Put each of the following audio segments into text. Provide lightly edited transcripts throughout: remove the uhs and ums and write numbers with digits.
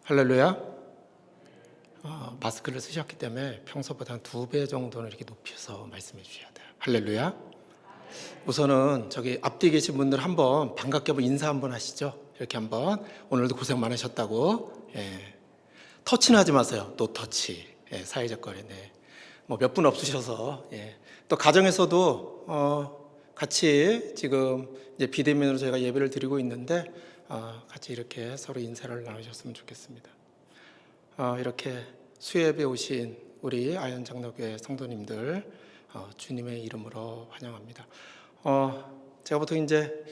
할렐루야. 마스크를 쓰셨기 때문에 평소보다 한 2배 정도는 이렇게 높여서 말씀해 주셔야 돼요. 할렐루야. 우선은 저기 앞뒤에 계신 분들 한번 반갑게 한번 인사 한번 하시죠. 이렇게 한번 오늘도 고생 많으셨다고. 터치는 하지 마세요. 노 터치. 사회적 거리. 뭐 몇 분 없으셔서. 또 가정에서도 같이 지금 이제 비대면으로 저희가 예배를 드리고 있는데 같이 이렇게 서로 인사를 나누셨으면 좋겠습니다. 이렇게 수예배 오신 우리 아현장로교회 성도님들 주님의 이름으로 환영합니다. 제가 보통 이제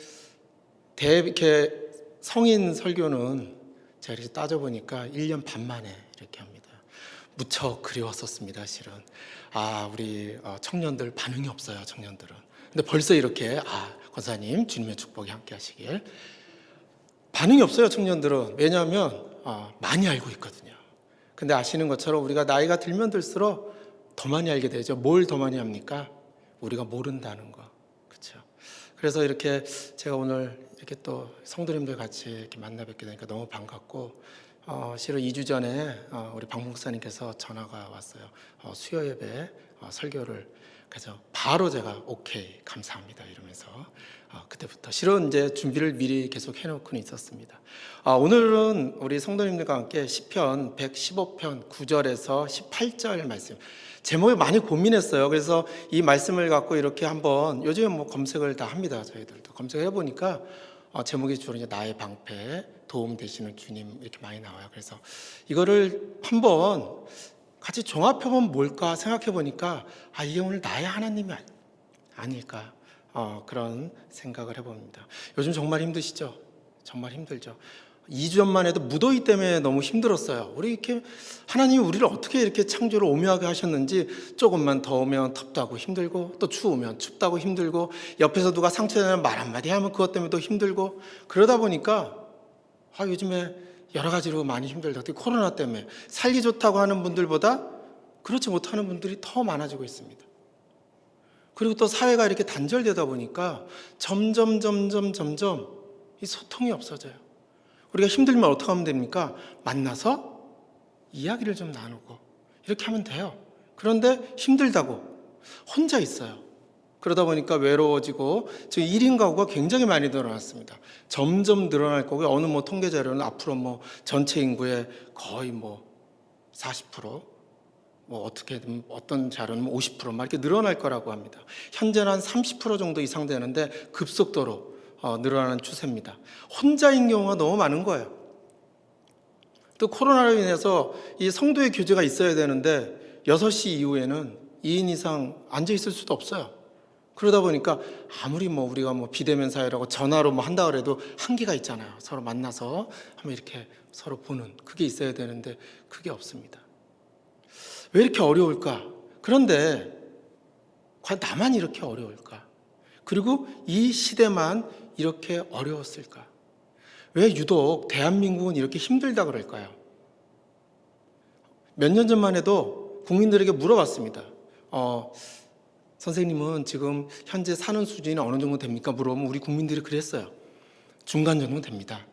이렇게 성인 설교는 제가 이렇게 따져보니까 1년 반 만에 이렇게 합니다. 무척 그리웠었습니다, 실은. 우리 청년들 반응이 없어요, 청년들은. 근데 벌써 이렇게, 권사님, 주님의 축복이 함께 하시길. 반응이 없어요, 청년들은. 왜냐하면, 많이 알고 있거든요. 근데 아시는 것처럼 우리가 나이가 들면 들수록 더 많이 알게 되죠. 뭘 더 많이 합니까? 우리가 모른다는 거. 그렇죠. 그래서 이렇게 제가 오늘 이렇게 또 성도님들 같이 이렇게 만나 뵙게 되니까 너무 반갑고, 실은 2주 전에 우리 박 목사님께서 전화가 왔어요. 수요 예배 설교를. 그래서 바로 제가 오케이, 감사합니다 이러면서 그때부터 실은 이제 준비를 미리 계속 해놓고는 있었습니다. 오늘은 우리 성도님들과 함께 시편 115편 9절에서 18절 말씀, 제목에 많이 고민했어요. 그래서 이 말씀을 갖고 이렇게 한번, 요즘에 뭐 검색을 다 합니다. 저희들도 검색을 해보니까 제목이 주로 이제 나의 방패, 도움 되시는 주님 이렇게 많이 나와요. 그래서 이거를 한번 같이 종합해보면 뭘까 생각해보니까 이게 오늘 나의 하나님이 아닐까, 그런 생각을 해봅니다. 요즘 정말 힘드시죠? 정말 힘들죠. 2주 전만 해도 무더위 때문에 너무 힘들었어요. 우리 이렇게 하나님이 우리를 어떻게 이렇게 창조를 오묘하게 하셨는지, 조금만 더우면 덥다고 힘들고, 또 추우면 춥다고 힘들고, 옆에서 누가 상처내는 말 한마디 하면 그것 때문에 또 힘들고, 그러다 보니까 요즘에 여러 가지로 많이 힘들다. 특히 코로나 때문에 살기 좋다고 하는 분들보다 그렇지 못하는 분들이 더 많아지고 있습니다. 그리고 또 사회가 이렇게 단절되다 보니까 점점 이 소통이 없어져요. 우리가 힘들면 어떻게 하면 됩니까? 만나서 이야기를 좀 나누고 이렇게 하면 돼요. 그런데 힘들다고 혼자 있어요. 그러다 보니까 외로워지고 지금 1인 가구가 굉장히 많이 늘어났습니다. 점점 늘어날 거고요. 어느 뭐 통계 자료는 앞으로 뭐 전체 인구의 거의 뭐 40%, 뭐 어떻게든 어떤 자료는 50% 막 이렇게 늘어날 거라고 합니다. 현재는 한 30% 정도 이상 되는데 급속도로 늘어나는 추세입니다. 혼자인 경우가 너무 많은 거예요. 또 코로나로 인해서 이 성도의 교제가 있어야 되는데 6시 이후에는 2인 이상 앉아 있을 수도 없어요. 그러다 보니까 아무리 뭐 우리가 뭐 비대면 사회라고 전화로 뭐 한다 그래도 한계가 있잖아요. 서로 만나서 한번 이렇게 서로 보는 그게 있어야 되는데 그게 없습니다. 왜 이렇게 어려울까? 그런데 과연 나만 이렇게 어려울까? 그리고 이 시대만 이렇게 어려웠을까? 왜 유독 대한민국은 이렇게 힘들다 그럴까요? 몇 년 전만 해도 국민들에게 물어봤습니다. 선생님은 지금 현재 사는 수준이 어느 정도 됩니까? 물어보면 우리 국민들이 그랬어요. 중간 정도 됩니다.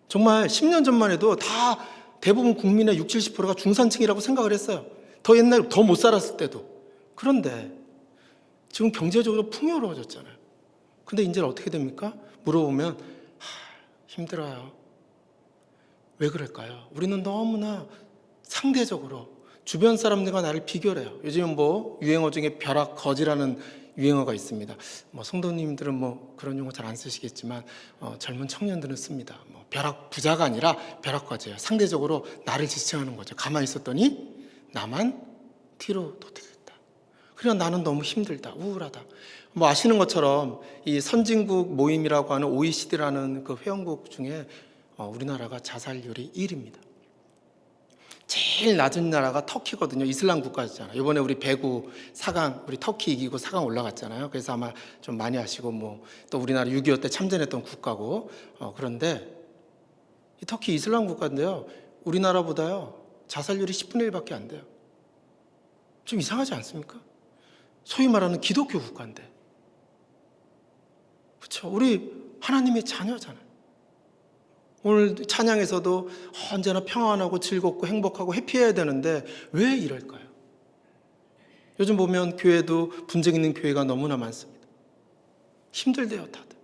정말 10년 전만 해도 다 대부분 국민의 60, 70%가 중산층이라고 생각을 했어요. 더 옛날, 더 못 살았을 때도. 그런데 지금 경제적으로 풍요로워졌잖아요. 근데 이제는 어떻게 됩니까? 물어보면 힘들어요. 왜 그럴까요? 우리는 너무나 상대적으로 주변 사람들과 나를 비교를 해요. 요즘은 뭐 유행어 중에 벼락거지라는 유행어가 있습니다. 뭐 성도님들은 뭐 그런 용어 잘 안 쓰시겠지만 젊은 청년들은 씁니다. 뭐 벼락 부자가 아니라 벼락거지예요. 상대적으로 나를 지칭하는 거죠. 가만히 있었더니 나만 뒤로 도태됐다. 그러나 나는 너무 힘들다, 우울하다. 뭐 아시는 것처럼 이 선진국 모임이라고 하는 OECD라는 그 회원국 중에 우리나라가 자살률이 1위입니다. 제일 낮은 나라가 터키거든요. 이슬람 국가잖아요. 이번에 우리 배구 4강, 우리 터키 이기고 4강 올라갔잖아요. 그래서 아마 좀 많이 아시고, 뭐 또 우리나라 6.25 때 참전했던 국가고, 그런데 이 터키 이슬람 국가인데요. 우리나라보다요 자살률이 10분의 1밖에 안 돼요. 좀 이상하지 않습니까? 소위 말하는 기독교 국가인데. 그렇죠. 우리 하나님의 자녀잖아요. 오늘 찬양에서도 언제나 평안하고 즐겁고 행복하고 해피해야 되는데 왜 이럴까요? 요즘 보면 교회도 분쟁 있는 교회가 너무나 많습니다. 힘들대요, 다들.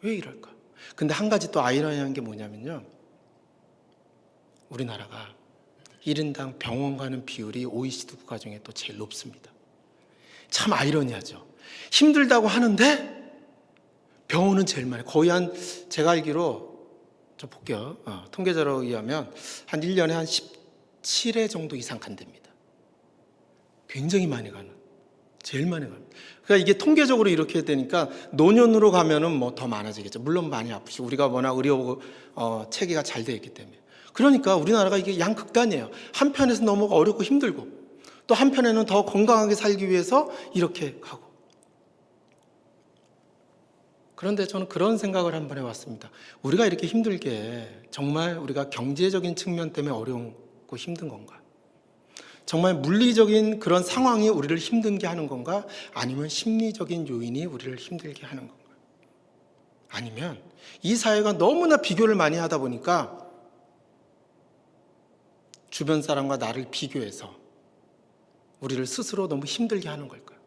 왜 이럴까? 근데 한 가지 또 아이러니한 게 뭐냐면요, 우리나라가 1인당 병원 가는 비율이 OECD 국가 중에 또 제일 높습니다. 참 아이러니하죠. 힘들다고 하는데 병원은 제일 많아요. 거의 제가 알기로 좀 볼게요. 통계자료에 의하면 한 1년에 한 17회 정도 이상 간답니다. 굉장히 많이 가는, 제일 많이 가는. 그러니까 이게 통계적으로 이렇게 되니까 노년으로 가면은 뭐 더 많아지겠죠. 물론 많이 아프시고 우리가 워낙 의료 체계가 잘 되어 있기 때문에. 그러니까 우리나라가 이게 양극단이에요. 한편에서 너무 어렵고 힘들고 또 한편에는 더 건강하게 살기 위해서 이렇게 가고. 그런데 저는 그런 생각을 한번 해봤습니다. 우리가 이렇게 힘들게 정말 우리가 경제적인 측면 때문에 어렵고 힘든 건가? 정말 물리적인 그런 상황이 우리를 힘든 게 하는 건가? 아니면 심리적인 요인이 우리를 힘들게 하는 건가? 아니면 이 사회가 너무나 비교를 많이 하다 보니까 주변 사람과 나를 비교해서 우리를 스스로 너무 힘들게 하는 걸까요?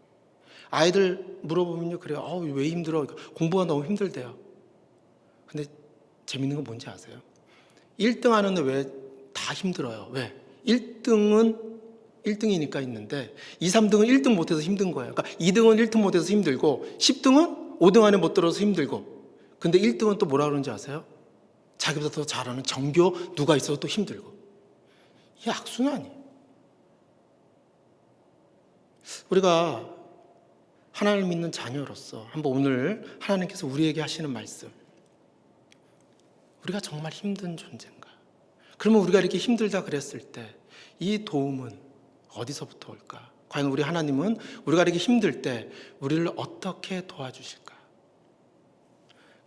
아이들 물어보면요, 그래요. 왜 힘들어? 공부가 너무 힘들대요. 근데 재밌는 건 뭔지 아세요? 1등 하는데 왜 다 힘들어요? 왜? 1등은 1등이니까 있는데 2, 3등은 1등 못해서 힘든 거예요. 그러니까 2등은 1등 못해서 힘들고 10등은 5등 안에 못 들어서 힘들고, 근데 1등은 또 뭐라 그러는지 아세요? 자기보다 더 잘하는 정교 누가 있어도 또 힘들고. 이게 악순환이에요. 우리가 하나님을 믿는 자녀로서 한번 오늘 하나님께서 우리에게 하시는 말씀, 우리가 정말 힘든 존재인가? 그러면 우리가 이렇게 힘들다 그랬을 때 이 도움은 어디서부터 올까? 과연 우리 하나님은 우리가 이렇게 힘들 때 우리를 어떻게 도와주실까?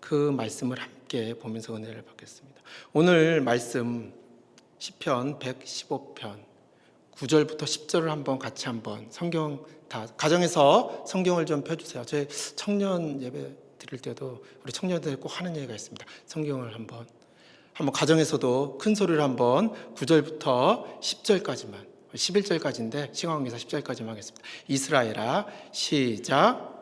그 말씀을 함께 보면서 은혜를 받겠습니다. 오늘 말씀 시편 115편 9절부터 10절을 한번 같이 한번 성경 다 가정에서 성경을 좀 펴주세요. 제 청년 예배 드릴 때도 우리 청년들 꼭 하는 얘기가 있습니다. 성경을 한번 가정에서도 큰 소리를 한번 9절부터 10절까지만, 11절까지인데 신앙기사 10절까지만 하겠습니다. 이스라엘아 시작.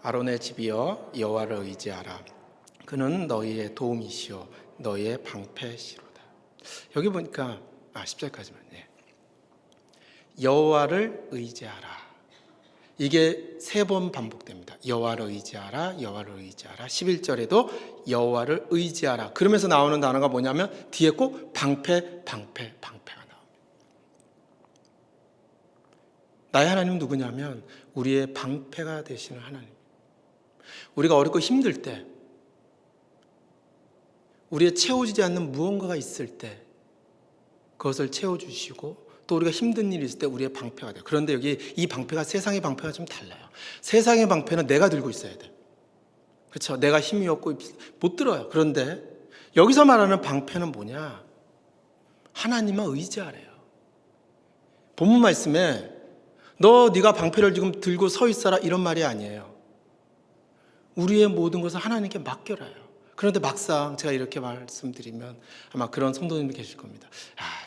아론의 집이여 여호와를 의지하라. 그는 너희의 도움이시오 너희의 방패시로다. 여기 보니까 10절까지만. 여호와를 의지하라. 이게 3번 반복됩니다. 여호와를 의지하라, 여호와를 의지하라. 11절에도 여호와를 의지하라. 그러면서 나오는 단어가 뭐냐면 뒤에 꼭 방패가 나옵니다. 나의 하나님은 누구냐면 우리의 방패가 되시는 하나님. 우리가 어렵고 힘들 때, 우리의 채워지지 않는 무언가가 있을 때 그것을 채워주시고, 또 우리가 힘든 일이 있을 때 우리의 방패가 돼요. 그런데 여기 이 방패가 세상의 방패가 좀 달라요. 세상의 방패는 내가 들고 있어야 돼. 그렇죠? 내가 힘이 없고 못 들어요. 그런데 여기서 말하는 방패는 뭐냐? 하나님만 의지하래요. 본문 말씀에 네가 방패를 지금 들고 서 있어라 이런 말이 아니에요. 우리의 모든 것을 하나님께 맡겨라요. 그런데 막상 제가 이렇게 말씀드리면 아마 그런 성도님이 계실 겁니다.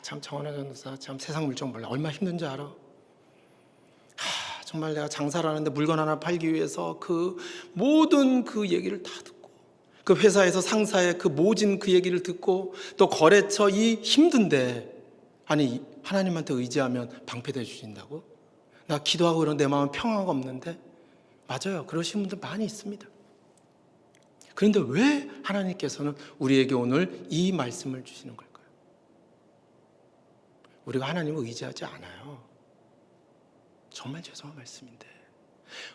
참 정원아 전도사 참 세상 물정 몰라. 얼마나 힘든지 알아? 정말 내가 장사를 하는데 물건 하나 팔기 위해서 그 모든 그 얘기를 다 듣고, 그 회사에서 상사의 그 모진 그 얘기를 듣고, 또 거래처 이 힘든데, 아니 하나님한테 의지하면 방패돼 주신다고? 나 기도하고 그런 내 마음은 평화가 없는데? 맞아요. 그러신 분들 많이 있습니다. 그런데 왜 하나님께서는 우리에게 오늘 이 말씀을 주시는 걸까요? 우리가 하나님을 의지하지 않아요. 정말 죄송한 말씀인데,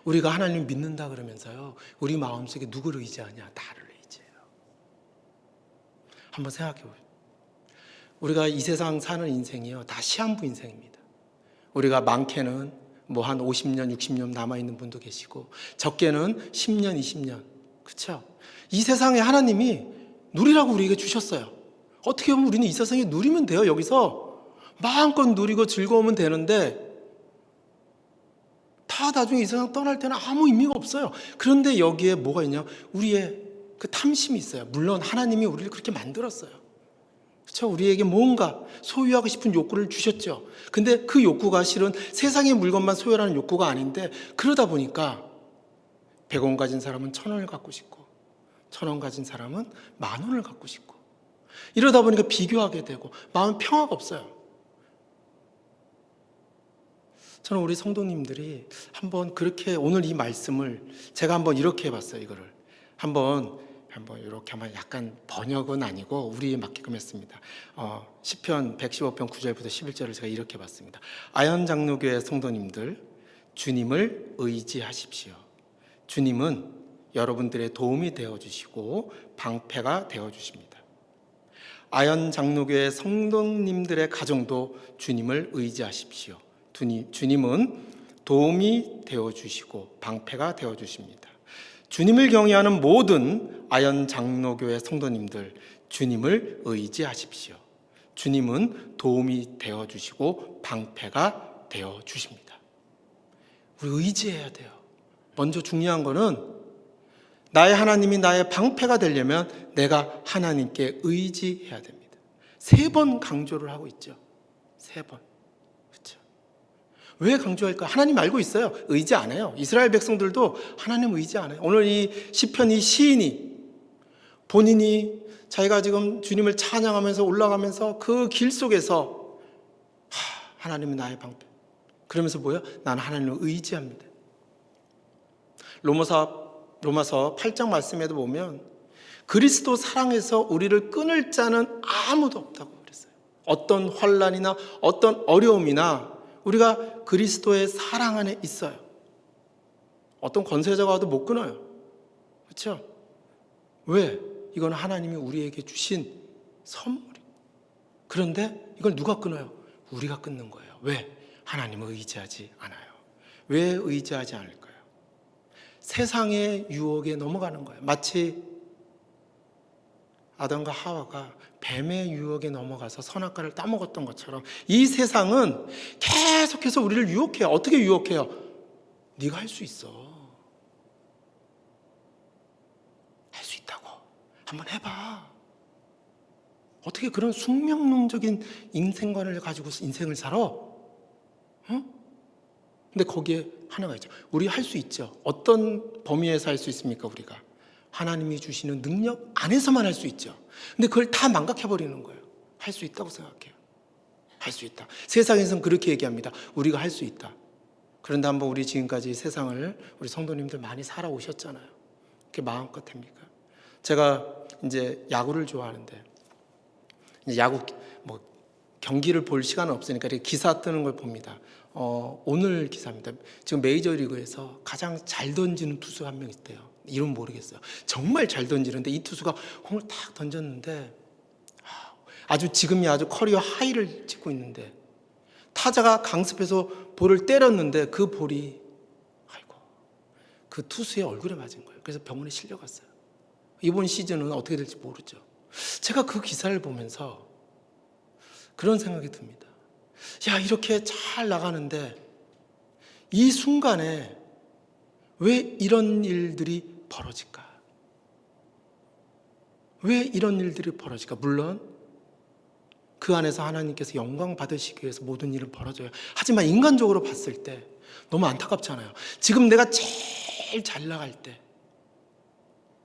우리가 하나님을 믿는다 그러면서요, 우리 마음속에 누구를 의지하냐? 나를 의지해요. 한번 생각해 보세요. 우리가 이 세상 사는 인생이요, 다 시한부 인생입니다. 우리가 많게는 뭐 한 50년, 60년 남아있는 분도 계시고, 적게는 10년, 20년. 그렇죠? 이 세상에 하나님이 누리라고 우리에게 주셨어요. 어떻게 보면 우리는 이 세상에 누리면 돼요. 여기서 마음껏 누리고 즐거우면 되는데 다 나중에 이 세상 떠날 때는 아무 의미가 없어요. 그런데 여기에 뭐가 있냐? 우리의 그 탐심이 있어요. 물론 하나님이 우리를 그렇게 만들었어요. 그렇죠? 우리에게 뭔가 소유하고 싶은 욕구를 주셨죠. 근데 그 욕구가 실은 세상의 물건만 소유하는 욕구가 아닌데, 그러다 보니까 100원 가진 사람은 1000원을 갖고 싶고 1000원 가진 사람은 10,000원을 갖고 싶고, 이러다 보니까 비교하게 되고 마음 평화가 없어요. 저는 우리 성도님들이 한번 그렇게, 오늘 이 말씀을 제가 한번 이렇게 해봤어요. 이거를 한번 이렇게 하면 약간 번역은 아니고 우리에 맞게끔 했습니다. 시편 115편 9절부터 11절을 제가 이렇게 봤습니다. 아현 장로교회 성도님들, 주님을 의지하십시오. 주님은 여러분들의 도움이 되어주시고 방패가 되어주십니다. 아현 장로교회 성도님들의 가정도 주님을 의지하십시오. 주님은 도움이 되어주시고 방패가 되어주십니다. 주님을 경외하는 모든 아현 장로교회 성도님들, 주님을 의지하십시오. 주님은 도움이 되어주시고 방패가 되어주십니다. 우리 의지해야 돼요. 먼저 중요한 거는 나의 하나님이 나의 방패가 되려면 내가 하나님께 의지해야 됩니다. 3번 강조를 하고 있죠. 3번. 그렇죠? 왜 강조할까? 하나님 알고 있어요. 의지 안 해요. 이스라엘 백성들도 하나님 의지 안 해요. 오늘 이 시편 이 시인이 본인이 자기가 지금 주님을 찬양하면서 올라가면서 그 길 속에서 하나님은 나의 방패. 그러면서 뭐예요? 나는 하나님을 의지합니다. 로마서 8장 말씀에도 보면 그리스도 사랑에서 우리를 끊을 자는 아무도 없다고 그랬어요. 어떤 환난이나 어떤 어려움이나 우리가 그리스도의 사랑 안에 있어요. 어떤 권세자가 와도 못 끊어요. 그렇죠? 왜? 이건 하나님이 우리에게 주신 선물이에요. 그런데 이걸 누가 끊어요? 우리가 끊는 거예요. 왜? 하나님을 의지하지 않아요. 왜 의지하지 않을까요? 세상의 유혹에 넘어가는 거예요. 마치 아담과 하와가 뱀의 유혹에 넘어가서 선악과를 따먹었던 것처럼 이 세상은 계속해서 우리를 유혹해요. 어떻게 유혹해요? 네가 할 수 있어. 할 수 있다고. 한번 해봐. 어떻게 그런 숙명론적인 인생관을 가지고 인생을 살아? 응? 근데 거기에 하나가 있죠. 우리 할 수 있죠. 어떤 범위에서 할 수 있습니까? 우리가 하나님이 주시는 능력 안에서만 할 수 있죠. 근데 그걸 다 망각해버리는 거예요. 할 수 있다고 생각해요. 할 수 있다. 세상에서는 그렇게 얘기합니다. 우리가 할 수 있다. 그런데 한번 우리 지금까지 세상을 우리 성도님들 많이 살아오셨잖아요. 그게 마음껏 됩니까? 제가 이제 야구를 좋아하는데 이제 야구 뭐 경기를 볼 시간은 없으니까 이렇게 기사 뜨는 걸 봅니다. 오늘 기사입니다. 지금 메이저리그에서 가장 잘 던지는 투수가 한 명 있대요. 이름 모르겠어요. 정말 잘 던지는데 이 투수가 공을 탁 던졌는데 아주 지금이 아주 커리어 하이를 찍고 있는데 타자가 강습해서 볼을 때렸는데 그 볼이 그 투수의 얼굴에 맞은 거예요. 그래서 병원에 실려갔어요. 이번 시즌은 어떻게 될지 모르죠. 제가 그 기사를 보면서 그런 생각이 듭니다. 야, 이렇게 잘 나가는데 이 순간에 왜 이런 일들이 벌어질까? 왜 이런 일들이 벌어질까? 물론 그 안에서 하나님께서 영광 받으시기 위해서 모든 일은 벌어져요. 하지만 인간적으로 봤을 때 너무 안타깝잖아요. 지금 내가 제일 잘 나갈 때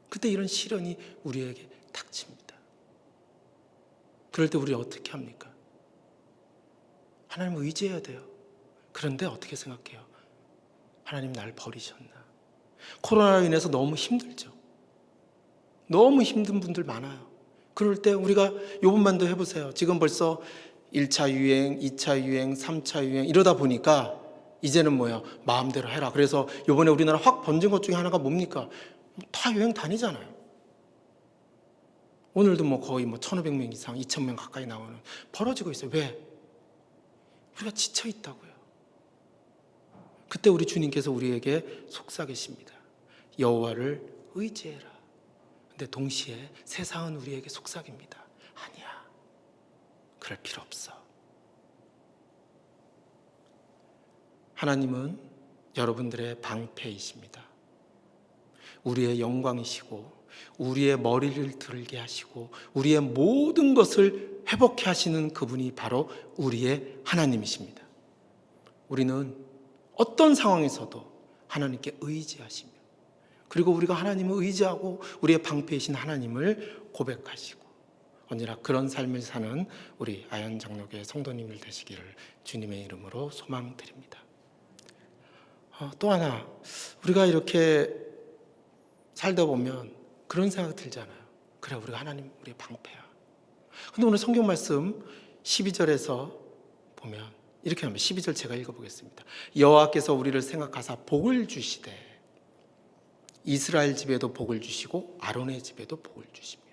그때 이런 시련이 우리에게 닥칩니다. 그럴 때 우리 어떻게 합니까? 하나님을 의지해야 돼요. 그런데 어떻게 생각해요? 하나님 날 버리셨나? 코로나로 인해서 너무 힘들죠. 너무 힘든 분들 많아요. 그럴 때 우리가 요번만도 해보세요. 지금 벌써 1차 유행, 2차 유행, 3차 유행 이러다 보니까 이제는 뭐예요? 마음대로 해라. 그래서 요번에 우리나라 확 번진 것 중에 하나가 뭡니까? 다 유행 다니잖아요. 오늘도 뭐 거의 1,500명 이상, 2,000명 가까이 나오는 벌어지고 있어요. 왜? 우리가 지쳐 있다고요. 그때 우리 주님께서 우리에게 속삭이십니다. 여호와를 의지해라. 근데 동시에 세상은 우리에게 속삭입니다. 아니야. 그럴 필요 없어. 하나님은 여러분들의 방패이십니다. 우리의 영광이시고 우리의 머리를 들게 하시고 우리의 모든 것을 회복해 하시는 그분이 바로 우리의 하나님이십니다. 우리는 어떤 상황에서도 하나님께 의지하시며, 그리고 우리가 하나님을 의지하고 우리의 방패이신 하나님을 고백하시고 언제나 그런 삶을 사는 우리 아현 장로교회 성도님들 되시기를 주님의 이름으로 소망드립니다. 또 하나, 우리가 이렇게 살다 보면 그런 생각 들잖아요. 그래, 우리가 하나님 우리의 방패야. 근데 오늘 성경 말씀 12절에서 보면 이렇게 합니다. 12절 제가 읽어보겠습니다. 여호와께서 우리를 생각하사 복을 주시되 이스라엘 집에도 복을 주시고 아론의 집에도 복을 주시며.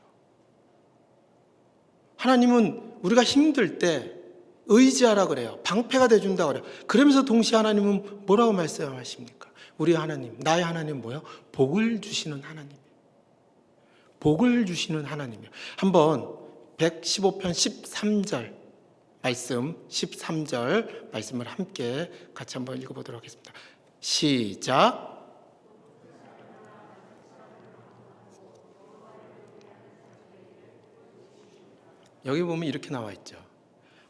하나님은 우리가 힘들 때 의지하라 그래요. 방패가 돼준다 그래요. 그러면서 동시에 하나님은 뭐라고 말씀하십니까? 우리 하나님, 나의 하나님 뭐예요? 복을 주시는 하나님. 복을 주시는 하나님이요. 한번 115편 13절 말씀, 13절 말씀을 함께 같이 한번 읽어보도록 하겠습니다. 시작. 여기 보면 이렇게 나와 있죠.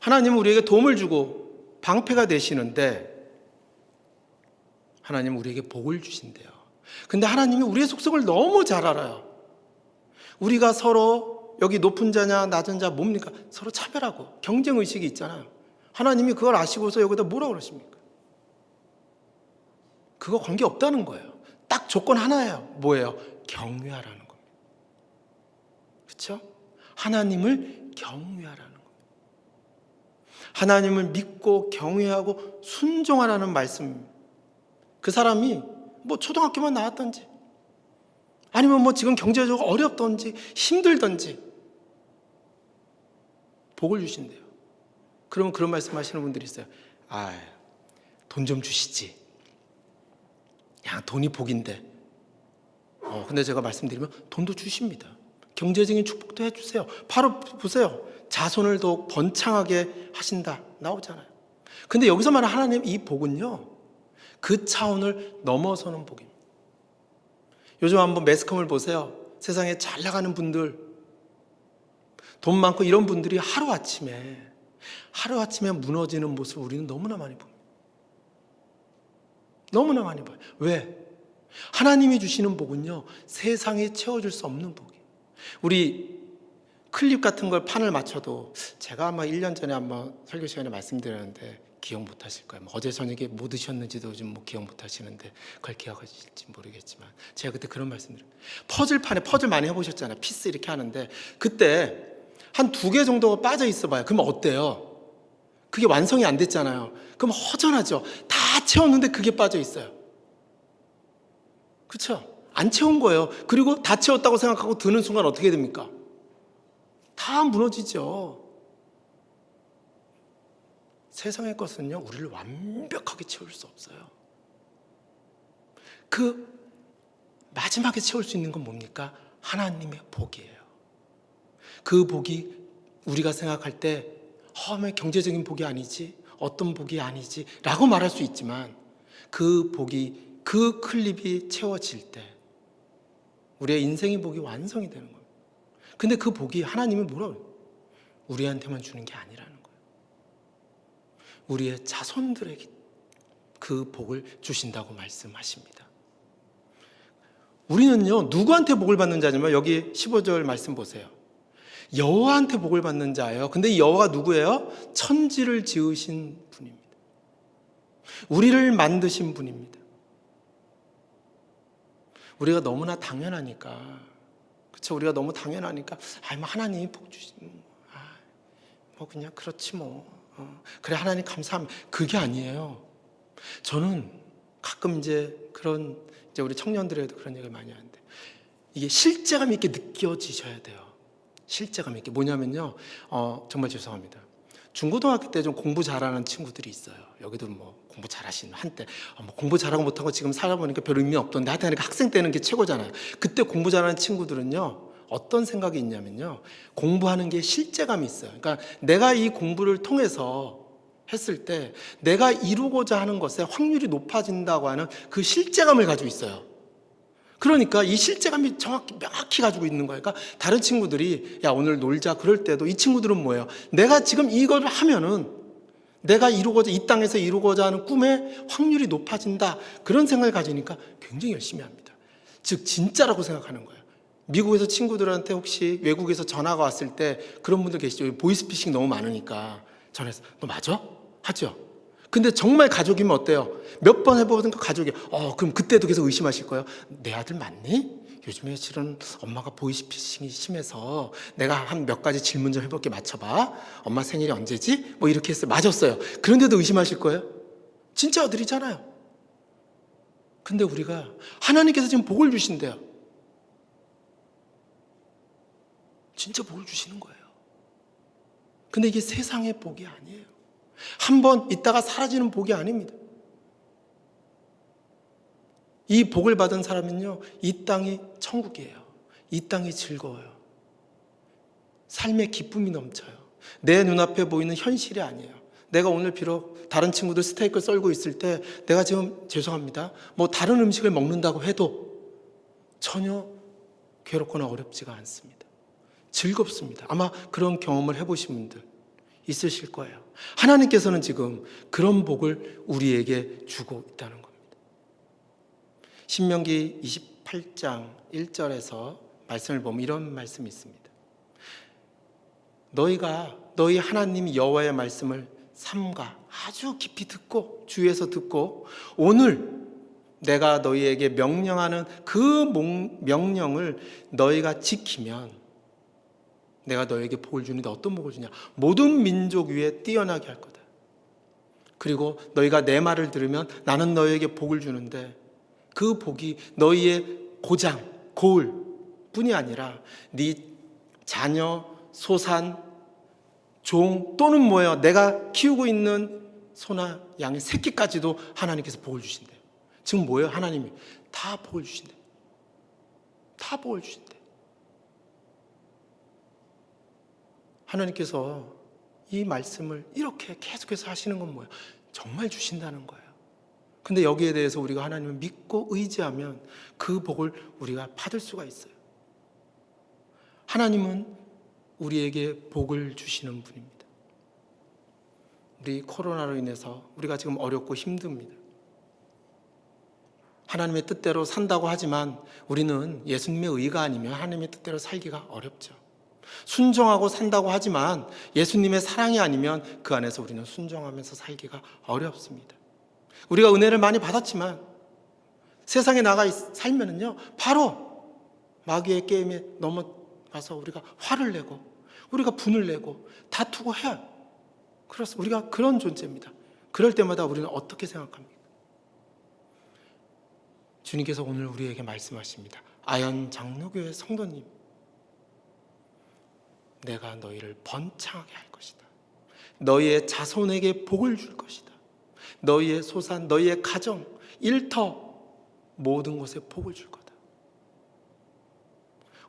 하나님은 우리에게 도움을 주고 방패가 되시는데 하나님은 우리에게 복을 주신대요. 근데 하나님이 우리의 속성을 너무 잘 알아요. 우리가 서로 여기 높은 자냐 낮은 자 뭡니까? 서로 차별하고 경쟁의식이 있잖아요. 하나님이 그걸 아시고서 여기다 뭐라고 그러십니까? 그거 관계없다는 거예요. 딱 조건 하나예요. 뭐예요? 경외하라는 겁니다. 그렇죠? 하나님을 경외하라는 겁니다. 하나님을 믿고 경외하고 순종하라는 말씀입니다. 그 사람이 뭐 초등학교만 나왔던지 아니면 뭐 지금 경제적으로 어렵던지 힘들던지 복을 주신대요. 그러면 그런 말씀하시는 분들이 있어요. 돈 좀 주시지. 야, 돈이 복인데. 근데 제가 말씀드리면 돈도 주십니다. 경제적인 축복도 해주세요. 바로 보세요. 자손을 더욱 번창하게 하신다 나오잖아요. 근데 여기서 말하는 하나님 이 복은요, 그 차원을 넘어서는 복입니다. 요즘 한번 매스컴을 보세요. 세상에 잘 나가는 분들, 돈 많고 이런 분들이 하루아침에 무너지는 모습을 우리는 너무나 많이 봅니다. 너무나 많이 봐요. 왜? 하나님이 주시는 복은요, 세상에 채워줄 수 없는 복이에요. 우리 클립 같은 걸 판을 맞춰도 제가 아마 1년 전에 한번 설교 시간에 말씀드렸는데 기억 못 하실 거예요. 어제 저녁에 뭐 드셨는지도 좀 기억 못 하시는데 그걸 기억하실지 모르겠지만 제가 그때 그런 말씀드려요. 퍼즐판에 퍼즐 많이 해보셨잖아요. 피스 이렇게 하는데 그때 한 2개 정도가 빠져 있어 봐요. 그러면 어때요? 그게 완성이 안 됐잖아요. 그럼 허전하죠. 다 채웠는데 그게 빠져 있어요. 그렇죠? 안 채운 거예요. 그리고 다 채웠다고 생각하고 드는 순간 어떻게 됩니까? 다 무너지죠. 세상의 것은요, 우리를 완벽하게 채울 수 없어요. 그 마지막에 채울 수 있는 건 뭡니까? 하나님의 복이에요. 그 복이 우리가 생각할 때 경제적인 복이 아니지, 어떤 복이 아니지 라고 말할 수 있지만 그 복이, 그 클립이 채워질 때 우리의 인생의 복이 완성이 되는 거예요. 근데 그 복이 하나님이 뭐라고 해요? 우리한테만 주는 게 아니라는 거예요. 우리의 자손들에게 그 복을 주신다고 말씀하십니다. 우리는요, 누구한테 복을 받는 자냐면 여기 15절 말씀 보세요. 여호와한테 복을 받는 자예요. 근데 이 여호와가 누구예요? 천지를 지으신 분입니다. 우리를 만드신 분입니다. 우리가 너무나 당연하니까, 그렇죠? 우리가 너무 당연하니까 뭐 하나님이 복 주시면 뭐 그냥 그렇지 뭐. 그래 하나님 감사합니다. 그게 아니에요. 저는 가끔 이제 우리 청년들에도 그런 얘기를 많이 하는데 이게 실제감 있게 느껴지셔야 돼요. 실제감 있게. 뭐냐면요, 정말 죄송합니다. 중고등학교 때 좀 공부 잘하는 친구들이 있어요. 여기도 뭐 공부 잘하시는 한때 뭐 공부 잘하고 못하고 지금 살아보니까 별 의미 없던데 하여튼 학생 때는 게 최고잖아요. 그때 공부 잘하는 친구들은요, 어떤 생각이 있냐면요, 공부하는 게 실제감이 있어요. 그러니까 내가 이 공부를 통해서 했을 때 내가 이루고자 하는 것에 확률이 높아진다고 하는 그 실제감을 가지고 있어요. 그러니까 이 실제감이 정확히 명확히 가지고 있는 거예요. 그러니까 다른 친구들이 야 오늘 놀자 그럴 때도 이 친구들은 뭐예요? 내가 지금 이걸 하면은 내가 이루고자 이 땅에서 이루고자 하는 꿈의 확률이 높아진다 그런 생각을 가지니까 굉장히 열심히 합니다. 즉 진짜라고 생각하는 거예요. 미국에서 친구들한테 혹시 외국에서 전화가 왔을 때 그런 분들 계시죠. 보이스피싱 너무 많으니까 전화해서 너 맞아? 하죠. 근데 정말 가족이면 어때요? 몇 번 해보니까 가족이 그럼 그때도 계속 의심하실 거예요. 내 아들 맞니? 요즘에 실은 엄마가 보이스피싱이 심해서 내가 한 몇 가지 질문 좀 해볼게. 맞춰봐. 엄마 생일이 언제지? 뭐 이렇게 했어요. 맞았어요. 그런데도 의심하실 거예요? 진짜 아들이잖아요. 근데 우리가 하나님께서 지금 복을 주신대요. 진짜 복을 주시는 거예요. 근데 이게 세상의 복이 아니에요. 한번 있다가 사라지는 복이 아닙니다. 이 복을 받은 사람은요, 이 땅이 천국이에요. 이 땅이 즐거워요. 삶의 기쁨이 넘쳐요. 내 눈앞에 보이는 현실이 아니에요. 내가 오늘 비록 다른 친구들 스테이크 썰고 있을 때 내가 지금 죄송합니다. 뭐 다른 음식을 먹는다고 해도 전혀 괴롭거나 어렵지가 않습니다. 즐겁습니다. 아마 그런 경험을 해보신 분들 있으실 거예요. 하나님께서는 지금 그런 복을 우리에게 주고 있다는 겁니다. 신명기 28장 1절에서 말씀을 보면 이런 말씀이 있습니다. 너희가 너희 하나님 여호와의 말씀을 삼가 아주 깊이 듣고 주위에서 듣고 오늘 내가 너희에게 명령하는 그 명령을 너희가 지키면 내가 너에게 복을 주는데 어떤 복을 주냐? 모든 민족 위에 뛰어나게 할 거다. 그리고 너희가 내 말을 들으면 나는 너희에게 복을 주는데 그 복이 너희의 고장, 고을 뿐이 아니라 네 자녀, 소산, 종 또는 뭐예요? 내가 키우고 있는 소나 양의 새끼까지도 하나님께서 복을 주신대요. 지금 뭐예요? 하나님이 다 복을 주신대요. 다 복을 주신대요. 하나님께서 이 말씀을 이렇게 계속해서 하시는 건 뭐예요? 정말 주신다는 거예요. 근데 여기에 대해서 우리가 하나님을 믿고 의지하면 그 복을 우리가 받을 수가 있어요. 하나님은 우리에게 복을 주시는 분입니다. 우리 코로나로 인해서 우리가 지금 어렵고 힘듭니다. 하나님의 뜻대로 산다고 하지만 우리는 예수님의 의가 아니면 하나님의 뜻대로 살기가 어렵죠. 순종하고 산다고 하지만 예수님의 사랑이 아니면 그 안에서 우리는 순종하면서 살기가 어렵습니다. 우리가 은혜를 많이 받았지만 세상에 나가 살면은요 바로 마귀의 게임에 넘어가서 우리가 화를 내고 우리가 분을 내고 다투고 해요. 그래서 우리가 그런 존재입니다. 그럴 때마다 우리는 어떻게 생각합니까? 주님께서 오늘 우리에게 말씀하십니다. 아연 장로교회 성도님, 내가 너희를 번창하게 할 것이다. 너희의 자손에게 복을 줄 것이다. 너희의 소산, 너희의 가정, 일터 모든 곳에 복을 줄 거다.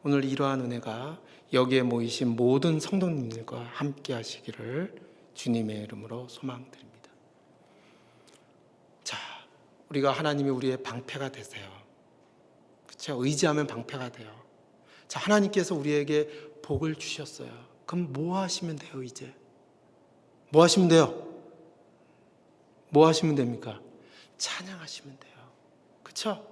오늘 이러한 은혜가 여기에 모이신 모든 성도님들과 함께 하시기를 주님의 이름으로 소망드립니다. 자, 우리가 하나님이 우리의 방패가 되세요. 그렇죠? 의지하면 방패가 돼요. 자, 하나님께서 우리에게 복을 주셨어요. 그럼 뭐 하시면 돼요, 이제? 뭐 하시면 돼요? 뭐 하시면 됩니까? 찬양하시면 돼요. 그렇죠?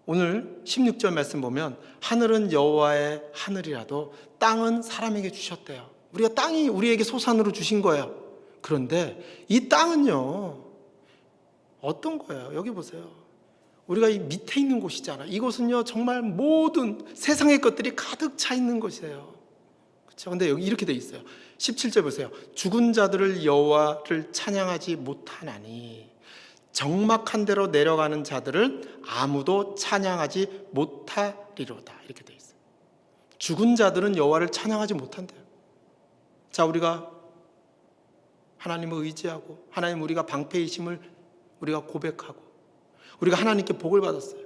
오늘 16절 말씀 보면 하늘은 여호와의 하늘이라도 땅은 사람에게 주셨대요. 우리가 땅이 우리에게 소산으로 주신 거예요. 그런데 이 땅은요 어떤 거예요? 여기 보세요. 우리가 이 밑에 있는 곳이잖아. 이곳은요 정말 모든 세상의 것들이 가득 차 있는 곳이에요. 그렇죠? 근데 여기 이렇게 돼 있어요. 17절 보세요. 죽은 자들을 여호와를 찬양하지 못하나니 적막한 데로 내려가는 자들을 아무도 찬양하지 못하리로다. 이렇게 돼 있어요. 죽은 자들은 여호와를 찬양하지 못한대요. 자, 우리가 하나님을 의지하고 하나님 우리가 방패이심을 우리가 고백하고 우리가 하나님께 복을 받았어요.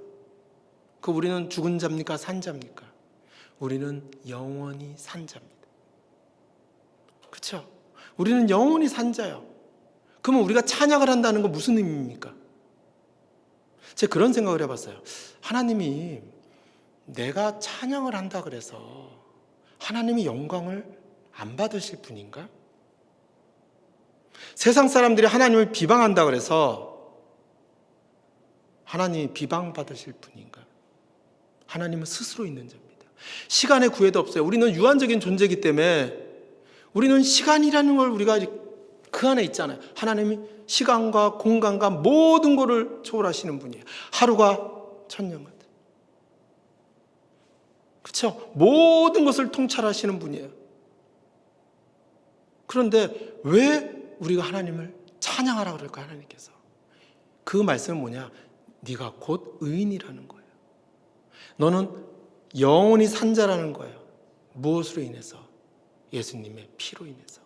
그 우리는 죽은 자입니까? 산 자입니까? 우리는 영원히 산 자입니다. 그렇죠? 우리는 영원히 산 자예요. 그러면 우리가 찬양을 한다는 건 무슨 의미입니까? 제가 그런 생각을 해봤어요. 하나님이 내가 찬양을 한다 그래서 하나님이 영광을 안 받으실 분인가? 세상 사람들이 하나님을 비방한다 그래서 하나님이 비방받으실 분인가? 하나님은 스스로 있는 자입니다. 시간의 구애도 없어요. 우리는 유한적인 존재이기 때문에 우리는 시간이라는 걸 우리가 그 안에 있잖아요. 하나님이 시간과 공간과 모든 것을 초월하시는 분이에요. 하루가 천년 같아요. 그렇죠? 모든 것을 통찰하시는 분이에요. 그런데 왜 우리가 하나님을 찬양하라 그럴까? 하나님께서 그 말씀은 뭐냐? 네가 곧 의인이라는 거예요. 너는 영원히 산 자라는 거예요. 무엇으로 인해서? 예수님의 피로 인해서.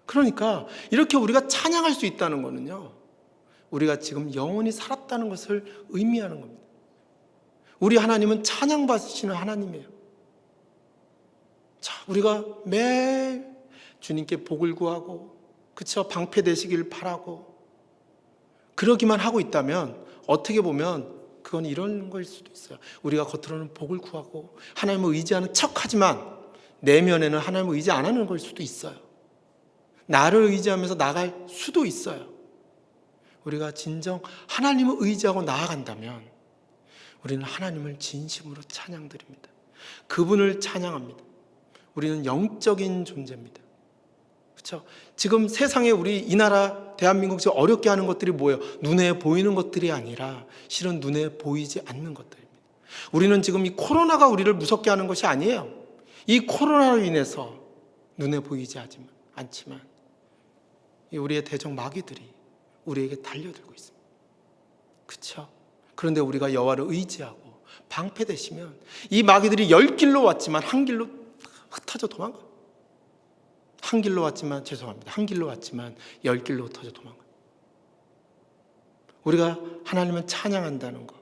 그러니까 이렇게 우리가 찬양할 수 있다는 거는요, 우리가 지금 영원히 살았다는 것을 의미하는 겁니다. 우리 하나님은 찬양받으시는 하나님이에요. 자, 우리가 매일 주님께 복을 구하고, 그쵸? 방패되시길 바라고, 그러기만 하고 있다면 어떻게 보면 그건 이런 거일 수도 있어요. 우리가 겉으로는 복을 구하고 하나님을 의지하는 척하지만 내면에는 하나님을 의지 안 하는 걸 수도 있어요. 나를 의지하면서 나갈 수도 있어요. 우리가 진정 하나님을 의지하고 나아간다면 우리는 하나님을 진심으로 찬양드립니다. 그분을 찬양합니다. 우리는 영적인 존재입니다. 그렇죠? 지금 세상에 우리 이 나라 대한민국 지금 어렵게 하는 것들이 뭐예요? 눈에 보이는 것들이 아니라 실은 눈에 보이지 않는 것들입니다. 우리는 지금 이 코로나가 우리를 무섭게 하는 것이 아니에요. 이 코로나로 인해서 눈에 보이지 않지만 우리의 대적 마귀들이 우리에게 달려들고 있습니다. 그렇죠? 그런데 우리가 여호와를 의지하고 방패되시면 이 마귀들이 10길로 왔지만 한 길로 흩어져 도망가요. 한 길로 왔지만 10길로 흩어져 도망가요. 우리가 하나님을 찬양한다는 거,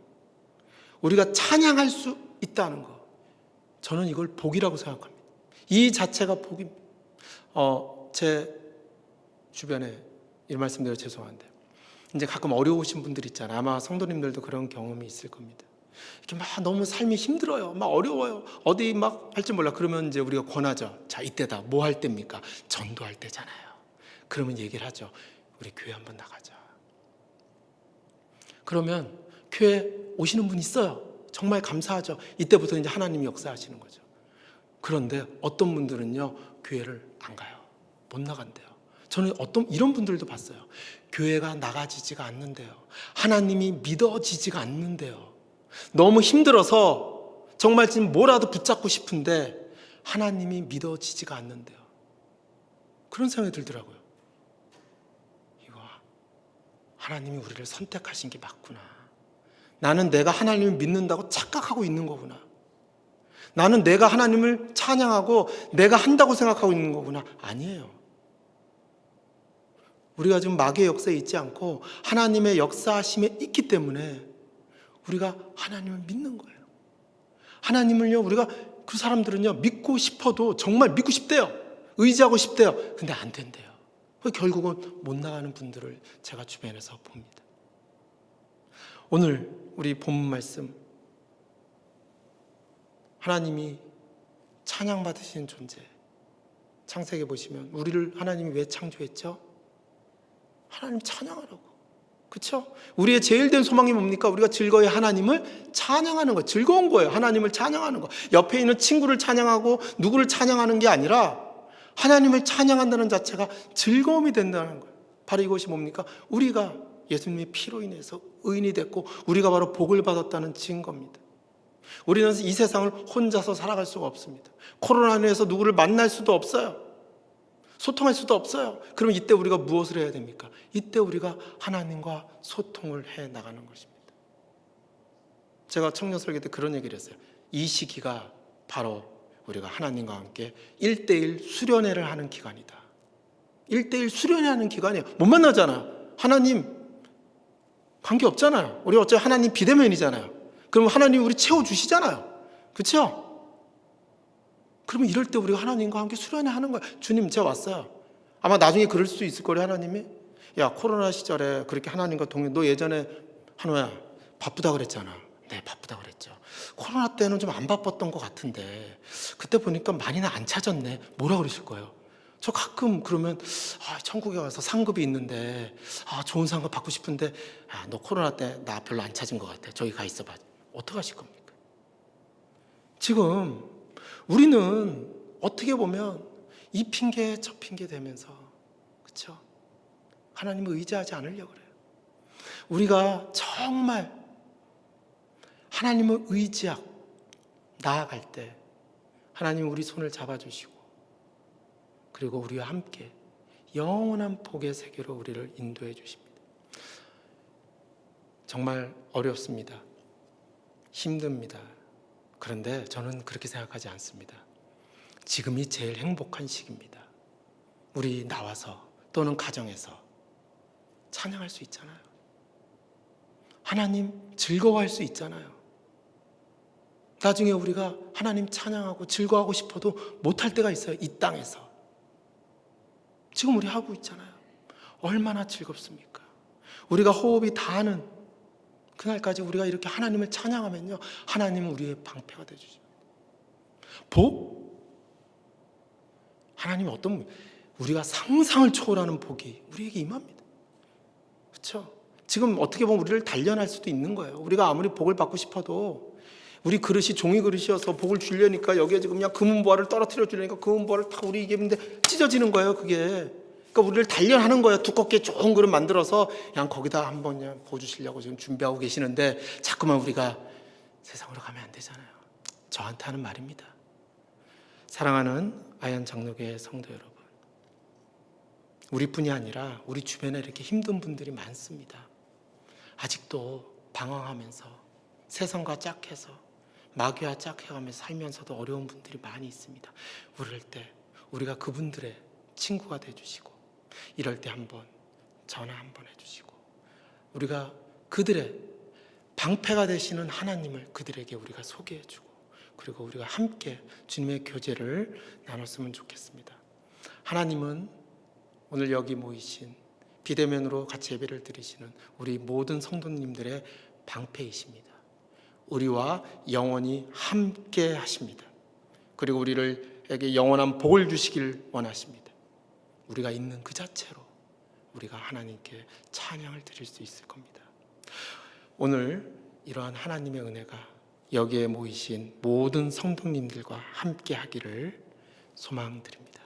우리가 찬양할 수 있다는 거, 저는 이걸 복이라고 생각합니다. 이 자체가 복입니다. 제 주변에 이 말씀드려 죄송한데 이제 가끔 어려우신 분들 있잖아요. 아마 성도님들도 그런 경험이 있을 겁니다. 이렇게 막 너무 삶이 힘들어요. 막 어려워요. 어디 막 할 줄 몰라. 그러면 이제 우리가 권하죠. 자, 이때다. 뭐 할 때입니까? 전도할 때잖아요. 그러면 얘기를 하죠. 우리 교회 한번 나가자. 그러면 교회 오시는 분 있어요. 정말 감사하죠. 이때부터 이제 하나님이 역사하시는 거죠. 그런데 어떤 분들은요, 교회를 안 가요. 못 나간대요. 저는 이런 분들도 봤어요. 교회가 나가지지가 않는데요. 하나님이 믿어지지가 않는데요. 너무 힘들어서 정말 지금 뭐라도 붙잡고 싶은데 하나님이 믿어지지가 않는데요. 그런 생각이 들더라고요. 이거 하나님이 우리를 선택하신 게 맞구나. 나는 내가 하나님을 믿는다고 착각하고 있는 거구나. 나는 내가 하나님을 찬양하고 내가 한다고 생각하고 있는 거구나. 아니에요. 우리가 지금 마귀의 역사에 있지 않고 하나님의 역사하심에 있기 때문에 우리가 하나님을 믿는 거예요. 하나님을요, 우리가 그 사람들은요, 믿고 싶어도 정말 믿고 싶대요. 의지하고 싶대요. 근데 안 된대요. 결국은 못 나가는 분들을 제가 주변에서 봅니다. 오늘 우리 본문 말씀, 하나님이 찬양받으신 존재, 창세기 보시면 우리를 하나님이 왜 창조했죠? 하나님 찬양하라고. 그렇죠? 우리의 제일 된 소망이 뭡니까? 우리가 즐거이 하나님을 찬양하는 거, 즐거운 거예요. 하나님을 찬양하는 거. 옆에 있는 친구를 찬양하고 누구를 찬양하는 게 아니라 하나님을 찬양한다는 자체가 즐거움이 된다는 거예요. 바로 이것이 뭡니까? 우리가 예수님의 피로 인해서 의인이 됐고 우리가 바로 복을 받았다는 증거입니다. 우리는 이 세상을 혼자서 살아갈 수가 없습니다. 코로나로 인해서 누구를 만날 수도 없어요. 소통할 수도 없어요. 그럼 이때 우리가 무엇을 해야 됩니까? 이때 우리가 하나님과 소통을 해 나가는 것입니다. 제가 청년 설교 때 그런 얘기를 했어요. 이 시기가 바로 우리가 하나님과 함께 1:1 수련회를 하는 기간이다. 1:1 수련회 하는 기간이에요. 못 만나잖아. 하나님 관계 없잖아요. 우리 어차피 하나님 비대면이잖아요. 그럼 하나님 우리 채워주시잖아요. 그렇죠? 그러면 이럴 때 우리가 하나님과 함께 수련회 하는 거예요. 주님 제가 왔어요. 아마 나중에 그럴 수 있을 거래. 하나님이 야, 코로나 시절에 그렇게 하나님과 너 예전에 한호야 바쁘다 그랬잖아. 네, 바쁘다 그랬죠. 코로나 때는 좀 안 바빴던 것 같은데 그때 보니까 많이는 안 찾았네. 뭐라 그러실 거예요? 저 가끔 그러면 천국에 와서 상급이 있는데 좋은 상급 받고 싶은데 너 코로나 때 나 별로 안 찾은 것 같아. 저기 가 있어봐. 어떡하실 겁니까? 지금 우리는 어떻게 보면 이 핑계 저 핑계 대면서, 그렇죠? 하나님을 의지하지 않으려고 그래요. 우리가 정말 하나님을 의지하고 나아갈 때 하나님 우리 손을 잡아주시고 그리고 우리와 함께 영원한 복의 세계로 우리를 인도해 주십니다. 정말 어렵습니다. 힘듭니다. 그런데 저는 그렇게 생각하지 않습니다. 지금이 제일 행복한 시기입니다. 우리 나와서 또는 가정에서 찬양할 수 있잖아요. 하나님 즐거워할 수 있잖아요. 나중에 우리가 하나님 찬양하고 즐거워하고 싶어도 못할 때가 있어요. 이 땅에서. 지금 우리 하고 있잖아요. 얼마나 즐겁습니까? 우리가 호흡이 닿는 그날까지 우리가 이렇게 하나님을 찬양하면요, 하나님은 우리의 방패가 되어주십니다. 복? 하나님은 어떤, 우리가 상상을 초월하는 복이 우리에게 임합니다. 그렇죠? 지금 어떻게 보면 우리를 단련할 수도 있는 거예요. 우리가 아무리 복을 받고 싶어도 우리 그릇이 종이 그릇이어서 복을 주려니까 여기에 지금 그냥 금은보화를 떨어뜨려 주려니까 금은보화를 다 우리 이게 근데 찢어지는 거예요. 그게. 그러니까 우리를 단련하는 거예요. 두껍게 좋은 그릇 만들어서 그냥 거기다 한번 그냥 부어주시려고 지금 준비하고 계시는데 자꾸만 우리가 세상으로 가면 안 되잖아요. 저한테 하는 말입니다. 사랑하는 아얀 장로교회 성도 여러분, 우리뿐이 아니라 우리 주변에 이렇게 힘든 분들이 많습니다. 아직도 방황하면서 세상과 짝해서 마귀와 짝해가면서 살면서도 어려운 분들이 많이 있습니다. 그럴 때 우리가 그분들의 친구가 돼주시고 이럴 때 한번 전화 한번 해주시고 우리가 그들의 방패가 되시는 하나님을 그들에게 우리가 소개해주고 그리고 우리가 함께 주님의 교제를 나눴으면 좋겠습니다. 하나님은 오늘 여기 모이신 비대면으로 같이 예배를 드리시는 우리 모든 성도님들의 방패이십니다. 우리와 영원히 함께 하십니다. 그리고 우리에게 영원한 복을 주시길 원하십니다. 우리가 있는 그 자체로 우리가 하나님께 찬양을 드릴 수 있을 겁니다. 오늘 이러한 하나님의 은혜가 여기에 모이신 모든 성도님들과 함께 하기를 소망드립니다.